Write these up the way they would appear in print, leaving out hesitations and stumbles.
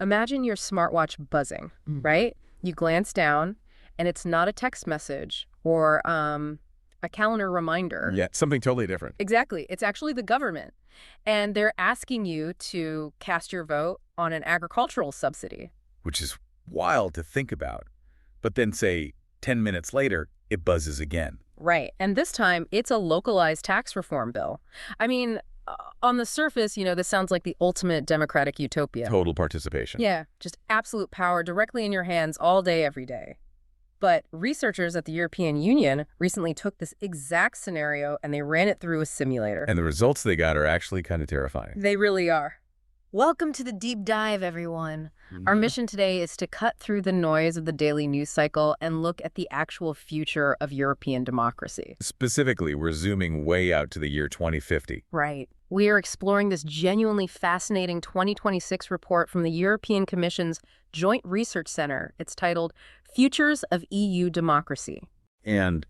Imagine your smartwatch buzzing, right? You glance down, and it's not a text message or a calendar reminder. Yeah, something totally different. Exactly. It's actually the government. And they're asking you to cast your vote on an agricultural subsidy. Which is wild to think about. But then, say, 10 minutes later, it buzzes again. Right. And this time, it's a localized tax reform bill. I mean, on the surface, this sounds like the ultimate democratic utopia. Total participation. Yeah, just absolute power directly in your hands all day, every day. But researchers at the European Union recently took this exact scenario and they ran it through a simulator. And the results they got are actually kind of terrifying. They really are. Welcome to the deep dive, everyone. Our mission today is to cut through the noise of the daily news cycle and look at the actual future of European democracy. Specifically, we're zooming way out to the year 2050. Right. We are exploring this genuinely fascinating 2026 report from the European Commission's Joint Research Center. It's titled Futures of EU Democracy. And,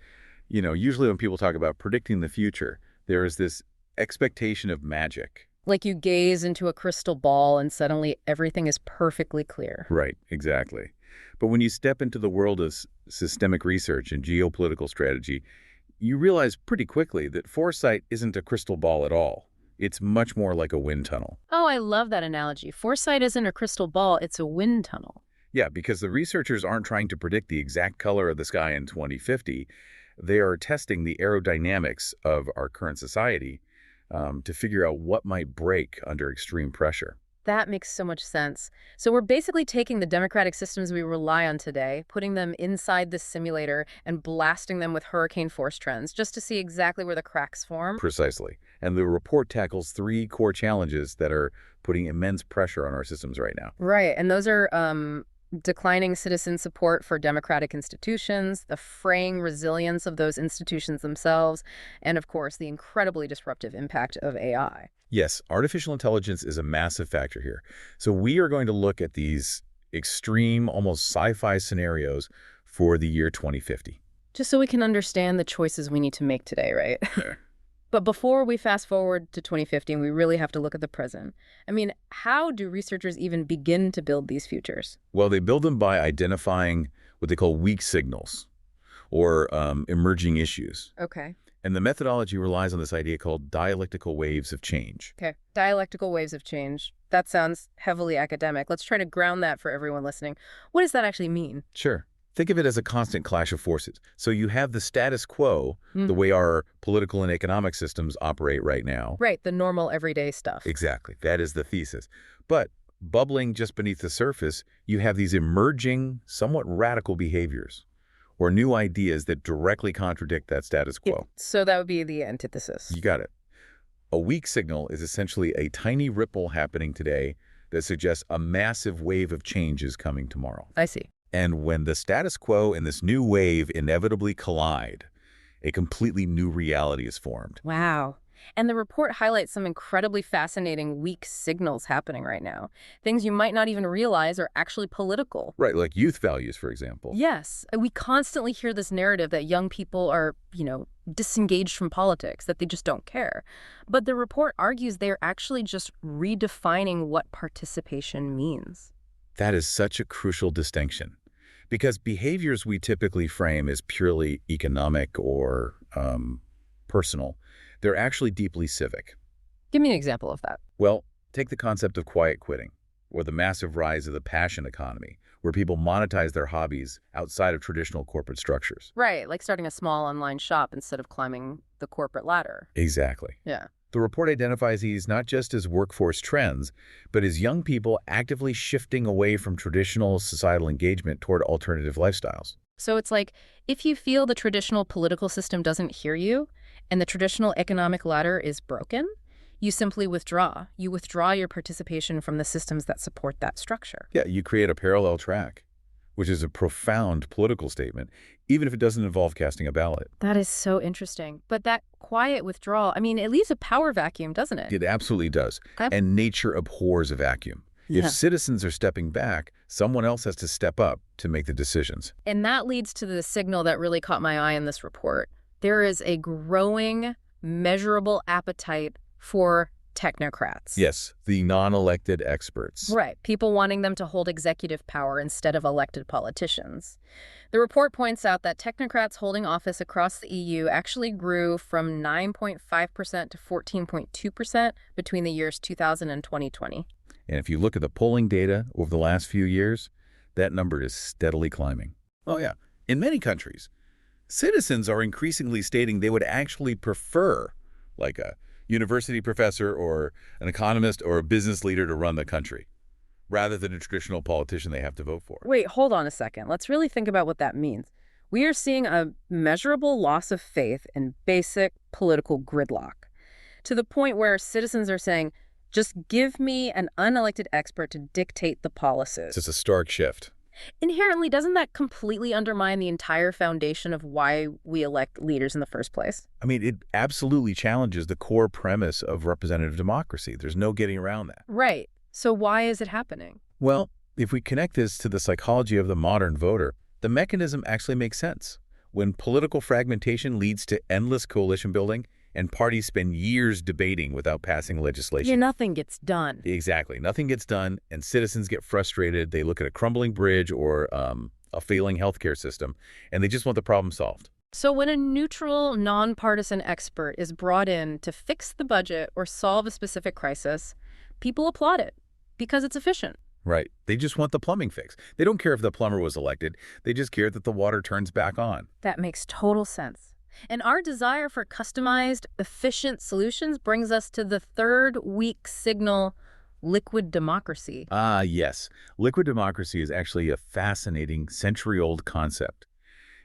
usually when people talk about predicting the future, there is this expectation of magic. Like you gaze into a crystal ball and suddenly everything is perfectly clear. Right, exactly. But when you step into the world of systemic research and geopolitical strategy, you realize pretty quickly that foresight isn't a crystal ball at all. It's much more like a wind tunnel. Oh, I love that analogy. Foresight isn't a crystal ball, it's a wind tunnel. Yeah, because the researchers aren't trying to predict the exact color of the sky in 2050. They are testing the aerodynamics of our current society to figure out what might break under extreme pressure. That makes so much sense. So we're basically taking the democratic systems we rely on today, putting them inside this simulator and blasting them with hurricane force trends just to see exactly where the cracks form. Precisely. And the report tackles 3 core challenges that are putting immense pressure on our systems right now. Right. And those are declining citizen support for democratic institutions, the fraying resilience of those institutions themselves, and of course, the incredibly disruptive impact of AI. Yes, artificial intelligence is a massive factor here. So we are going to look at these extreme, almost sci-fi scenarios for the year 2050. Just so we can understand the choices we need to make today, right? Sure. But before we fast forward to 2050, we really have to look at the present. I mean, how do researchers even begin to build these futures? Well, they build them by identifying what they call weak signals or emerging issues. Okay. And the methodology relies on this idea called dialectical waves of change. Okay. Dialectical waves of change. That sounds heavily academic. Let's try to ground that for everyone listening. What does that actually mean? Sure. Think of it as a constant clash of forces. So you have the status quo, the way our political and economic systems operate right now. Right, the normal everyday stuff. Exactly. That is the thesis. But bubbling just beneath the surface, you have these emerging, somewhat radical behaviors or new ideas that directly contradict that status quo. So that would be the antithesis. You got it. A weak signal is essentially a tiny ripple happening today that suggests a massive wave of change is coming tomorrow. I see. And when the status quo and this new wave inevitably collide, a completely new reality is formed. Wow. And the report highlights some incredibly fascinating weak signals happening right now. Things you might not even realize are actually political. Right, like youth values, for example. Yes. We constantly hear this narrative that young people are, disengaged from politics, that they just don't care. But the report argues they're actually just redefining what participation means. That is such a crucial distinction. Because behaviors we typically frame as purely economic or personal, they're actually deeply civic. Give me an example of that. Well, take the concept of quiet quitting, or the massive rise of the passion economy, where people monetize their hobbies outside of traditional corporate structures. Right, like starting a small online shop instead of climbing the corporate ladder. Exactly. Yeah. The report identifies these not just as workforce trends, but as young people actively shifting away from traditional societal engagement toward alternative lifestyles. So it's like, if you feel the traditional political system doesn't hear you, and the traditional economic ladder is broken, you simply withdraw. You withdraw your participation from the systems that support that structure. Yeah, you create a parallel track, which is a profound political statement, even if it doesn't involve casting a ballot. That is so interesting. But that quiet withdrawal, it leaves a power vacuum, doesn't it? It absolutely does. Okay. And nature abhors a vacuum. If citizens are stepping back, someone else has to step up to make the decisions. And that leads to the signal that really caught my eye in this report. There is a growing, measurable appetite for technocrats. Yes, the non-elected experts. Right, people wanting them to hold executive power instead of elected politicians. The report points out that technocrats holding office across the EU actually grew from 9.5% to 14.2% between the years 2000 and 2020. And if you look at the polling data over the last few years, that number is steadily climbing. Oh yeah, in many countries, citizens are increasingly stating they would actually prefer, like a university professor or an economist or a business leader to run the country, rather than a traditional politician they have to vote for. Wait, hold on a second. Let's really think about what that means. We are seeing a measurable loss of faith in basic political gridlock, to the point where citizens are saying, just give me an unelected expert to dictate the policies. It's just a stark shift. Inherently, doesn't that completely undermine the entire foundation of why we elect leaders in the first place? I mean, it absolutely challenges the core premise of representative democracy. There's no getting around that. Right. So why is it happening? Well, if we connect this to the psychology of the modern voter, the mechanism actually makes sense. When political fragmentation leads to endless coalition building and parties spend years debating without passing legislation. Nothing gets done. Exactly. Nothing gets done, and citizens get frustrated. They look at a crumbling bridge or a failing healthcare system, and they just want the problem solved. So when a neutral, nonpartisan expert is brought in to fix the budget or solve a specific crisis, people applaud it because it's efficient. Right. They just want the plumbing fix. They don't care if the plumber was elected. They just care that the water turns back on. That makes total sense. And our desire for customized, efficient solutions brings us to the third weak signal, liquid democracy. Ah, yes. Liquid democracy is actually a fascinating century-old concept.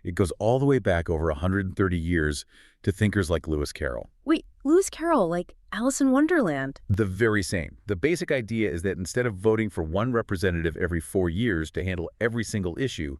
It goes all the way back over 130 years to thinkers like Lewis Carroll. Wait, Lewis Carroll, like Alice in Wonderland? The very same. The basic idea is that instead of voting for one representative every 4 years to handle every single issue,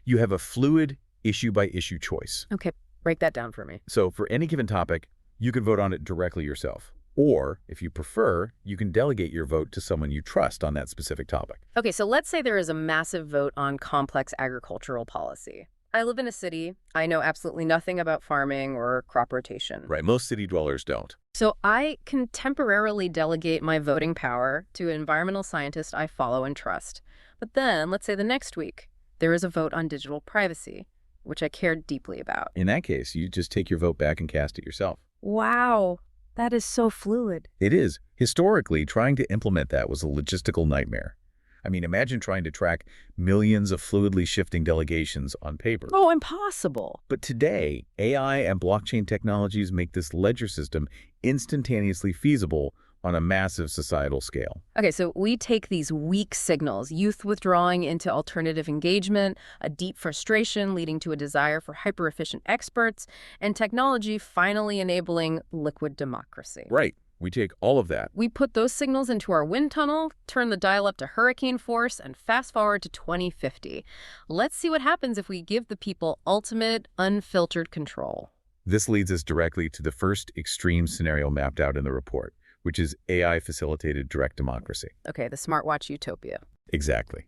you have a fluid issue-by-issue choice. Okay, break that down for me. So for any given topic, you can vote on it directly yourself. Or, if you prefer, you can delegate your vote to someone you trust on that specific topic. Okay, so let's say there is a massive vote on complex agricultural policy. I live in a city. I know absolutely nothing about farming or crop rotation. Right, most city dwellers don't. So I can temporarily delegate my voting power to an environmental scientist I follow and trust. But then, let's say the next week, there is a vote on digital privacy, which I care deeply about. In that case, you just take your vote back and cast it yourself. Wow, that is so fluid. It is. Historically, trying to implement that was a logistical nightmare. I mean, imagine trying to track millions of fluidly shifting delegations on paper. Oh, impossible. But today, AI and blockchain technologies make this ledger system instantaneously feasible on a massive societal scale. Okay, so we take these weak signals, youth withdrawing into alternative engagement, a deep frustration leading to a desire for hyper-efficient experts, and technology finally enabling liquid democracy. Right. We take all of that. We put those signals into our wind tunnel, turn the dial up to hurricane force, and fast forward to 2050. Let's see what happens if we give the people ultimate, unfiltered control. This leads us directly to the first extreme scenario mapped out in the report, which is AI-facilitated direct democracy. Okay, the smartwatch utopia. Exactly.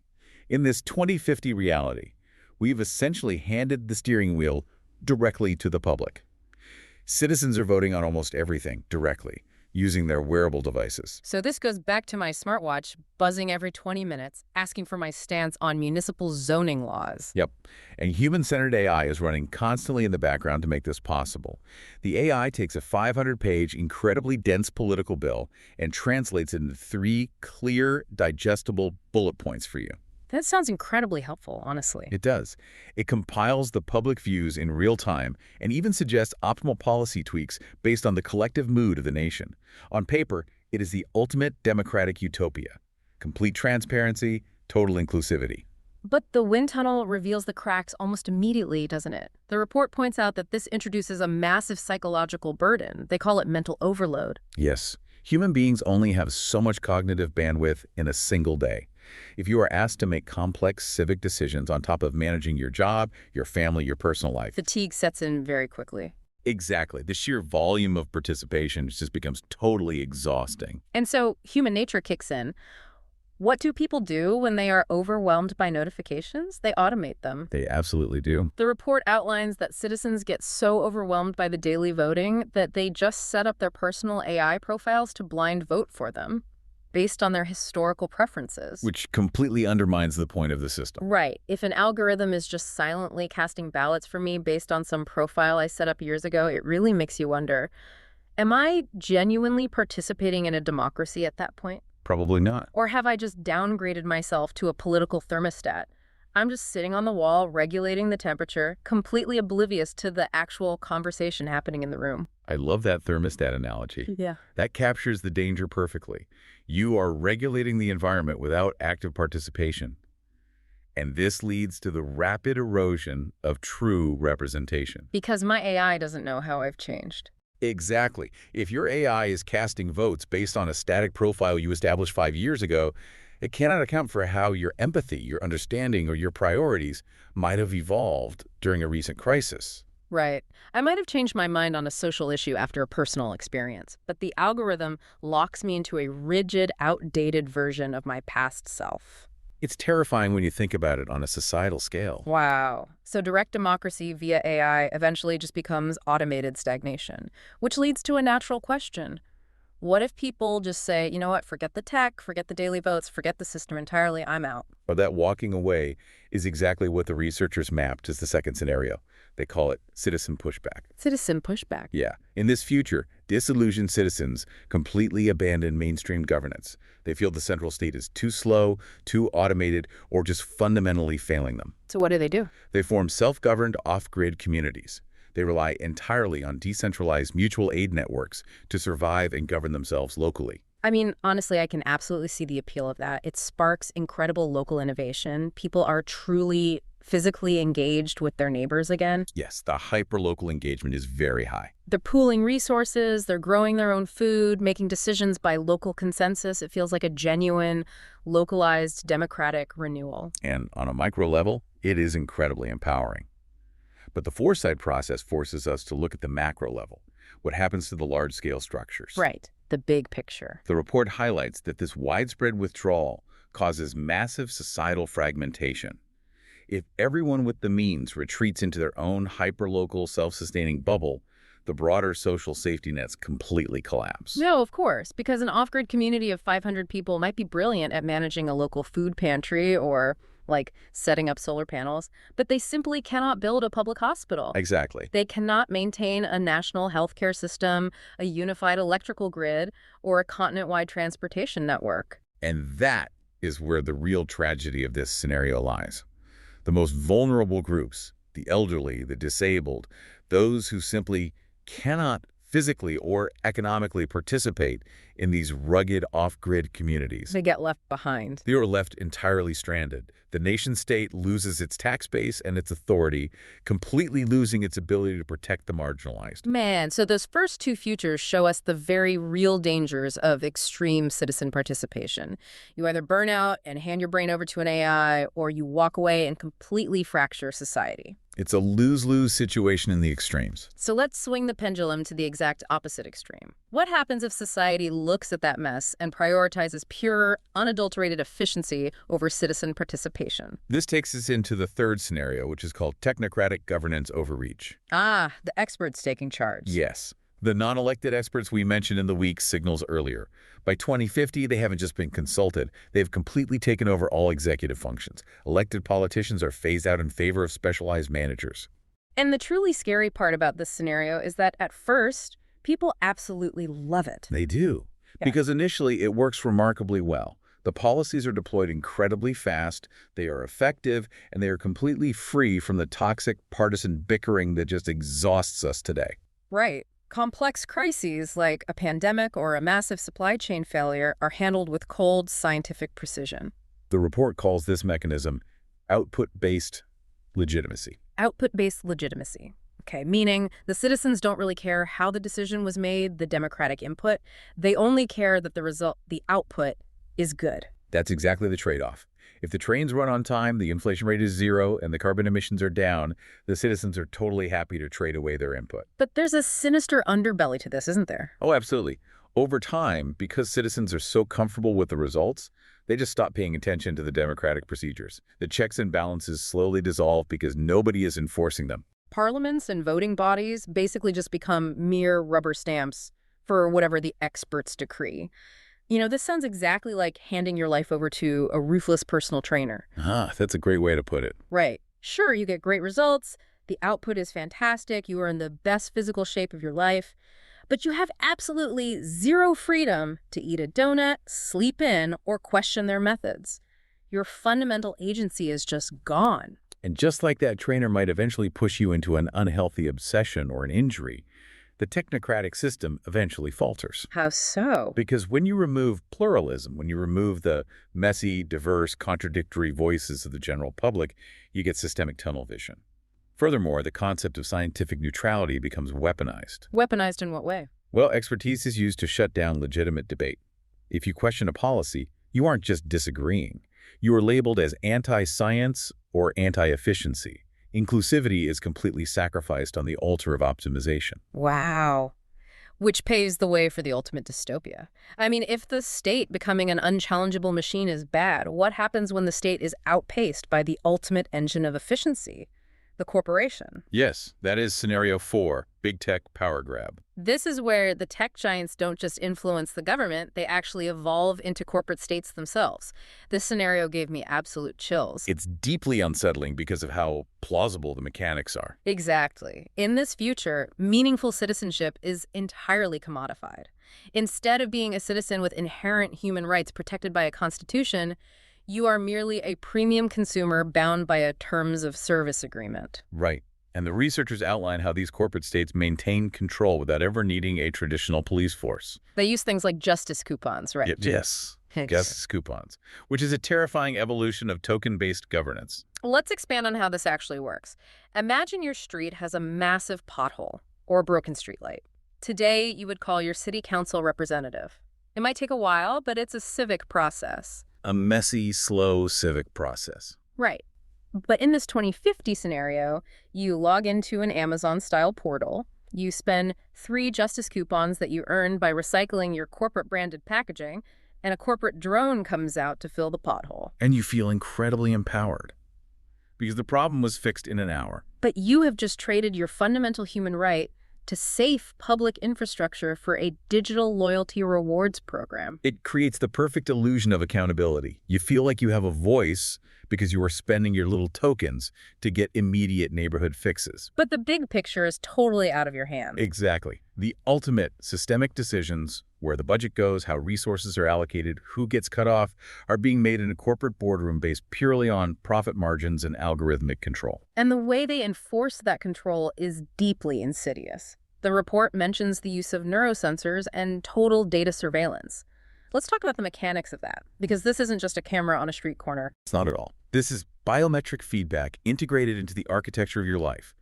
In this 2050 reality, we've essentially handed the steering wheel directly to the public. Citizens are voting on almost everything directly, using their wearable devices. So this goes back to my smartwatch buzzing every 20 minutes, asking for my stance on municipal zoning laws. Yep. And human-centered AI is running constantly in the background to make this possible. The AI takes a 500-page, incredibly dense political bill and translates it into 3 clear, digestible bullet points for you. That sounds incredibly helpful, honestly. It does. It compiles the public views in real time and even suggests optimal policy tweaks based on the collective mood of the nation. On paper, it is the ultimate democratic utopia. Complete transparency, total inclusivity. But the wind tunnel reveals the cracks almost immediately, doesn't it? The report points out that this introduces a massive psychological burden. They call it mental overload. Yes. Human beings only have so much cognitive bandwidth in a single day. If you are asked to make complex civic decisions on top of managing your job, your family, your personal life. Fatigue sets in very quickly. Exactly. The sheer volume of participation just becomes totally exhausting. And so human nature kicks in. What do people do when they are overwhelmed by notifications? They automate them. They absolutely do. The report outlines that citizens get so overwhelmed by the daily voting that they just set up their personal AI profiles to blind vote for them based on their historical preferences. Which completely undermines the point of the system. Right. If an algorithm is just silently casting ballots for me based on some profile I set up years ago, it really makes you wonder, am I genuinely participating in a democracy at that point? Probably not. Or have I just downgraded myself to a political thermostat? I'm just sitting on the wall, regulating the temperature, completely oblivious to the actual conversation happening in the room. I love that thermostat analogy. Yeah. That captures the danger perfectly. You are regulating the environment without active participation. And this leads to the rapid erosion of true representation. Because my AI doesn't know how I've changed. Exactly. If your AI is casting votes based on a static profile you established 5 years ago, it cannot account for how your empathy, your understanding, or your priorities might have evolved during a recent crisis. Right. I might have changed my mind on a social issue after a personal experience, but the algorithm locks me into a rigid, outdated version of my past self. It's terrifying when you think about it on a societal scale. Wow. So direct democracy via AI eventually just becomes automated stagnation, which leads to a natural question. What if people just say, you know what, forget the tech, forget the daily votes, forget the system entirely, I'm out? But that walking away is exactly what the researchers mapped as the second scenario. They call it citizen pushback. Citizen pushback. Yeah. In this future, disillusioned citizens completely abandon mainstream governance. They feel the central state is too slow, too automated, or just fundamentally failing them. So what do? They form self-governed off-grid communities. They rely entirely on decentralized mutual aid networks to survive and govern themselves locally. I mean, honestly, I can absolutely see the appeal of that. It sparks incredible local innovation. People are truly physically engaged with their neighbors again. Yes, the hyper-local engagement is very high. They're pooling resources, they're growing their own food, making decisions by local consensus. It feels like a genuine, localized, democratic renewal. And on a micro level, it is incredibly empowering. But the foresight process forces us to look at the macro level, what happens to the large-scale structures. Right, the big picture. The report highlights that this widespread withdrawal causes massive societal fragmentation. If everyone with the means retreats into their own hyperlocal, self-sustaining bubble, the broader social safety nets completely collapse. No, of course, because an off-grid community of 500 people might be brilliant at managing a local food pantry or, like, setting up solar panels, but they simply cannot build a public hospital. Exactly. They cannot maintain a national healthcare system, a unified electrical grid, or a continent-wide transportation network. And that is where the real tragedy of this scenario lies. The most vulnerable groups, the elderly, the disabled, those who simply cannot physically or economically participate in these rugged off-grid communities. They get left behind. They are left entirely stranded. The nation-state loses its tax base and its authority, completely losing its ability to protect the marginalized. Man, so those first two futures show us the very real dangers of extreme citizen participation. You either burn out and hand your brain over to an AI, or you walk away and completely fracture society. It's a lose-lose situation in the extremes. So let's swing the pendulum to the exact opposite extreme. What happens if society looks at that mess and prioritizes pure, unadulterated efficiency over citizen participation? This takes us into the third scenario, which is called technocratic governance overreach. Ah, the experts taking charge. Yes. The non-elected experts we mentioned in the week's signals earlier. By 2050, they haven't just been consulted. They've completely taken over all executive functions. Elected politicians are phased out in favor of specialized managers. And the truly scary part about this scenario is that at first, people absolutely love it. They do. Yeah. Because initially, it works remarkably well. The policies are deployed incredibly fast, they are effective, and they are completely free from the toxic partisan bickering that just exhausts us today. Right. Complex crises like a pandemic or a massive supply chain failure are handled with cold, scientific precision. The report calls this mechanism output-based legitimacy. Output-based legitimacy. Okay, meaning the citizens don't really care how the decision was made, the democratic input. They only care that the result, the output, is good. That's exactly the trade-off. If the trains run on time, the inflation rate is zero, and the carbon emissions are down, the citizens are totally happy to trade away their input. But there's a sinister underbelly to this, isn't there? Oh, absolutely. Over time, because citizens are so comfortable with the results, they just stop paying attention to the democratic procedures. The checks and balances slowly dissolve because nobody is enforcing them. Parliaments and voting bodies basically just become mere rubber stamps for whatever the experts decree. This sounds exactly like handing your life over to a ruthless personal trainer. Ah, that's a great way to put it. Right. Sure, you get great results, the output is fantastic, you are in the best physical shape of your life, but you have absolutely zero freedom to eat a donut, sleep in, or question their methods. Your fundamental agency is just gone. And just like that trainer might eventually push you into an unhealthy obsession or an injury, the technocratic system eventually falters. How so? Because when you remove pluralism, when you remove the messy, diverse, contradictory voices of the general public, you get systemic tunnel vision. Furthermore, the concept of scientific neutrality becomes weaponized. Weaponized in what way? Well, expertise is used to shut down legitimate debate. If you question a policy, you aren't just disagreeing. You are labeled as anti-science or anti-efficiency. Inclusivity is completely sacrificed on the altar of optimization. Wow. Which paves the way for the ultimate dystopia. I mean, if the state becoming an unchallengeable machine is bad, what happens when the state is outpaced by the ultimate engine of efficiency, the corporation? Yes, that is scenario 4, big tech power grab. This is where the tech giants don't just influence the government, they actually evolve into corporate states themselves. This scenario gave me absolute chills. It's deeply unsettling because of how plausible the mechanics are. Exactly. In this future, meaningful citizenship is entirely commodified. Instead of being a citizen with inherent human rights protected by a constitution, you are merely a premium consumer bound by a terms of service agreement. Right. And the researchers outline how these corporate states maintain control without ever needing a traditional police force. They use things like justice coupons, right? Yes, justice coupons, which is a terrifying evolution of token-based governance. Let's expand on how this actually works. Imagine your street has a massive pothole or a broken streetlight. Today, you would call your city council representative. It might take a while, but it's a civic process. A messy, slow civic process. Right. But in this 2050 scenario, you log into an Amazon-style portal, you spend 3 justice coupons that you earned by recycling your corporate-branded packaging, and a corporate drone comes out to fill the pothole. And you feel incredibly empowered. Because the problem was fixed in an hour. But you have just traded your fundamental human right to safe public infrastructure for a digital loyalty rewards program. It creates the perfect illusion of accountability. You feel like you have a voice because you are spending your little tokens to get immediate neighborhood fixes. But the big picture is totally out of your hands. Exactly. The ultimate systemic decisions, where the budget goes, how resources are allocated, who gets cut off, are being made in a corporate boardroom based purely on profit margins and algorithmic control. And the way they enforce that control is deeply insidious. The report mentions the use of neurosensors and total data surveillance. Let's talk about the mechanics of that, because this isn't just a camera on a street corner. It's not at all. This is biometric feedback integrated into the architecture of your life.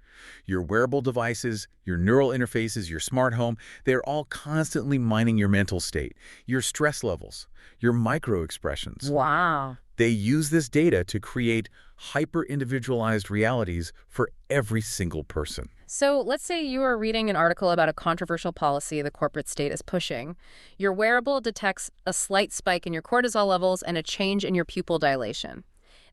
Your wearable devices, your neural interfaces, your smart home, they're all constantly mining your mental state, your stress levels, your micro-expressions. Wow. They use this data to create hyper-individualized realities for every single person. So let's say you are reading an article about a controversial policy the corporate state is pushing. Your wearable detects a slight spike in your cortisol levels and a change in your pupil dilation.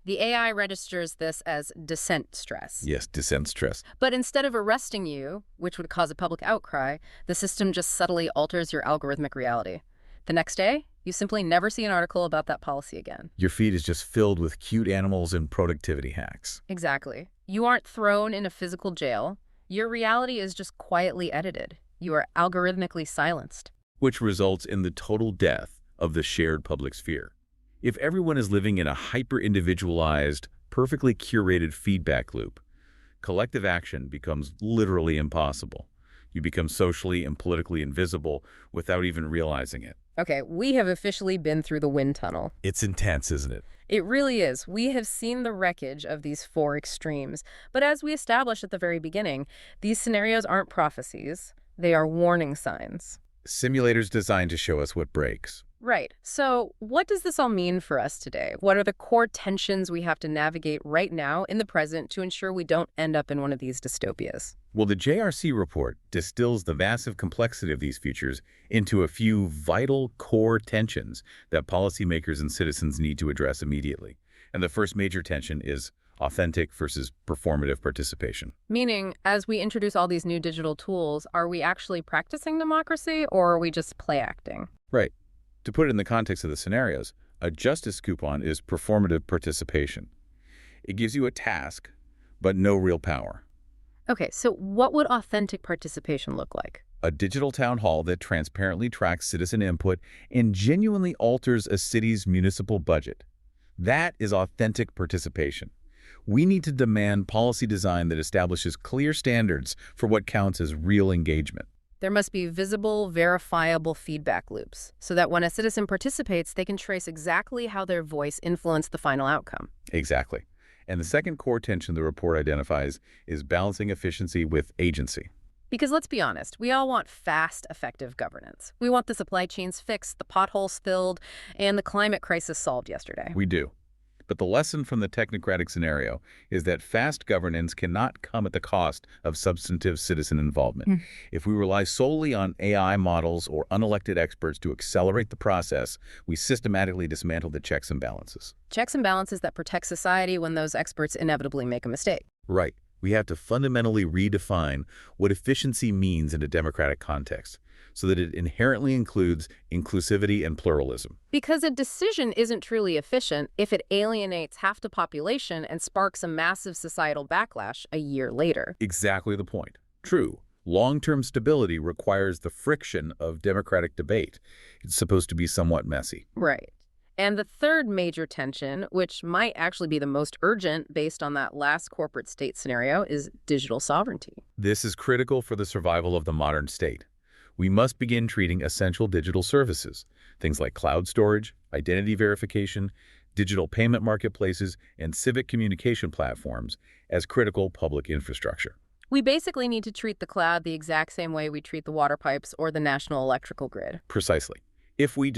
The AI registers this as dissent stress. Yes, dissent stress. But instead of arresting you, which would cause a public outcry, the system just subtly alters your algorithmic reality. The next day, you simply never see an article about that policy again. Your feed is just filled with cute animals and productivity hacks. Exactly. You aren't thrown in a physical jail. Your reality is just quietly edited. You are algorithmically silenced. Which results in the total death of the shared public sphere. If everyone is living in a hyper-individualized, perfectly curated feedback loop, collective action becomes literally impossible. You become socially and politically invisible without even realizing it. Okay, we have officially been through the wind tunnel. It's intense, isn't it? It really is. We have seen the wreckage of these 4 extremes. But as we established at the very beginning, these scenarios aren't prophecies. They are warning signs. Simulators designed to show us what breaks. Right. So, what does this all mean for us today? What are the core tensions we have to navigate right now in the present to ensure we don't end up in one of these dystopias? Well, the JRC report distills the massive complexity of these features into a few vital core tensions that policymakers and citizens need to address immediately. And the first major tension is authentic versus performative participation. Meaning, as we introduce all these new digital tools, are we actually practicing democracy or are we just play acting? Right. To put it in the context of the scenarios, a justice coupon is performative participation. It gives you a task, but no real power. Okay, so what would authentic participation look like? A digital town hall that transparently tracks citizen input and genuinely alters a city's municipal budget. That is authentic participation. We need to demand policy design that establishes clear standards for what counts as real engagement. There must be visible, verifiable feedback loops so that when a citizen participates, they can trace exactly how their voice influenced the final outcome. Exactly. And the second core tension the report identifies is balancing efficiency with agency. Because let's be honest, we all want fast, effective governance. We want the supply chains fixed, the potholes filled, and the climate crisis solved yesterday. We do. But the lesson from the technocratic scenario is that fast governance cannot come at the cost of substantive citizen involvement. If we rely solely on AI models or unelected experts to accelerate the process, we systematically dismantle the checks and balances. Checks and balances that protect society when those experts inevitably make a mistake. Right. We have to fundamentally redefine what efficiency means in a democratic context so that it inherently includes inclusivity and pluralism. Because a decision isn't truly efficient if it alienates half the population and sparks a massive societal backlash a year later. Exactly the point. True. Long-term stability requires the friction of democratic debate. It's supposed to be somewhat messy. Right. And the third major tension, which might actually be the most urgent based on that last corporate state scenario, is digital sovereignty. This is critical for the survival of the modern state. We must begin treating essential digital services, things like cloud storage, identity verification, digital payment marketplaces, and civic communication platforms as critical public infrastructure. We basically need to treat the cloud the exact same way we treat the water pipes or the national electrical grid. Precisely. If we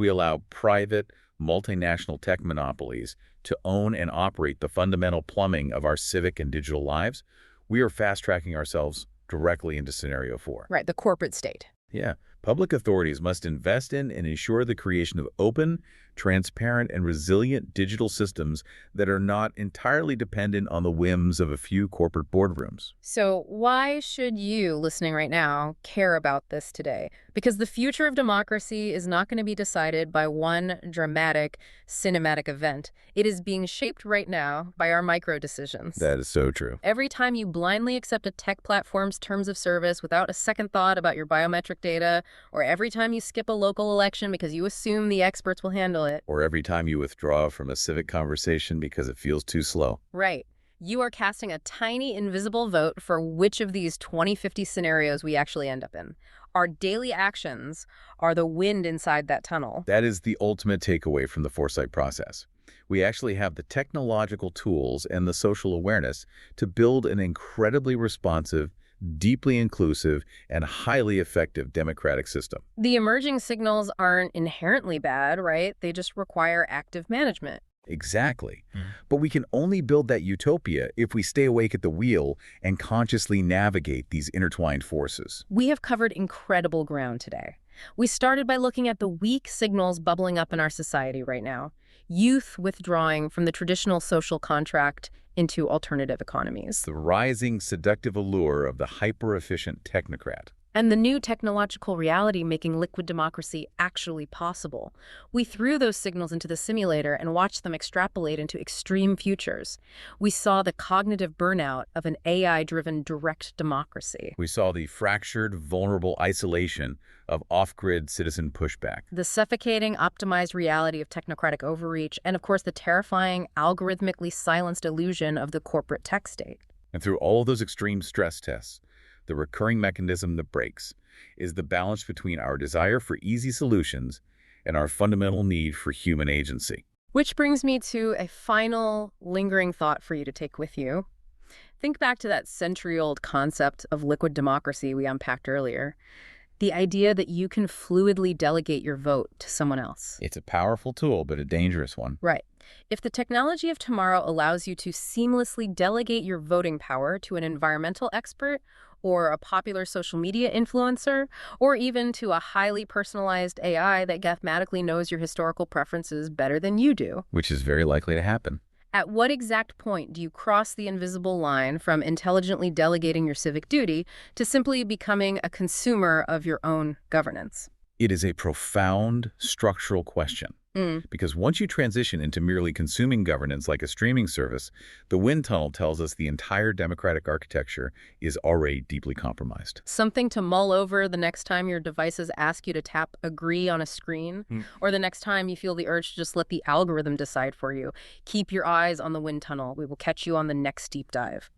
allow private, multinational tech monopolies to own and operate the fundamental plumbing of our civic and digital lives, we are fast-tracking ourselves directly into scenario 4. Right, the corporate state. Yeah. Public authorities must invest in and ensure the creation of open, transparent, and resilient digital systems that are not entirely dependent on the whims of a few corporate boardrooms. So why should you, listening right now, care about this today? Because the future of democracy is not going to be decided by one dramatic, cinematic event. It is being shaped right now by our micro decisions. That is so true. Every time you blindly accept a tech platform's terms of service without a second thought about your biometric data, or every time you skip a local election because you assume the experts will handle it. Or every time you withdraw from a civic conversation because it feels too slow. Right. You are casting a tiny invisible vote for which of these 2050 scenarios we actually end up in. Our daily actions are the wind inside that tunnel. That is the ultimate takeaway from the foresight process. We actually have the technological tools and the social awareness to build an incredibly responsive, deeply inclusive, and highly effective democratic system. The emerging signals aren't inherently bad, right? They just require active management. Exactly. But we can only build that utopia if we stay awake at the wheel and consciously navigate these intertwined forces. We have covered incredible ground today. We started by looking at the weak signals bubbling up in our society right now. Youth withdrawing from the traditional social contract into alternative economies. The rising seductive allure of the hyper-efficient technocrat. And the new technological reality making liquid democracy actually possible. We threw those signals into the simulator and watched them extrapolate into extreme futures. We saw the cognitive burnout of an AI-driven direct democracy. We saw the fractured, vulnerable isolation of off-grid citizen pushback. The suffocating, optimized reality of technocratic overreach, and of course the terrifying, algorithmically silenced illusion of the corporate tech state. And through all of those extreme stress tests, the recurring mechanism that breaks is the balance between our desire for easy solutions and our fundamental need for human agency. Which brings me to a final lingering thought for you to take with you. Think back to that century-old concept of liquid democracy we unpacked earlier. The idea that you can fluidly delegate your vote to someone else. It's a powerful tool, but a dangerous one. Right. If the technology of tomorrow allows you to seamlessly delegate your voting power to an environmental expert or a popular social media influencer, or even to a highly personalized AI that mathematically knows your historical preferences better than you do, Which is very likely to happen. at what exact point do you cross the invisible line from intelligently delegating your civic duty to simply becoming a consumer of your own governance? It is a profound structural question. Because once you transition into merely consuming governance like a streaming service, the wind tunnel tells us the entire democratic architecture is already deeply compromised. Something to mull over the next time your devices ask you to tap agree on a screen, or the next time you feel the urge to just let the algorithm decide for you. Keep your eyes on the wind tunnel. We will catch you on the next deep dive.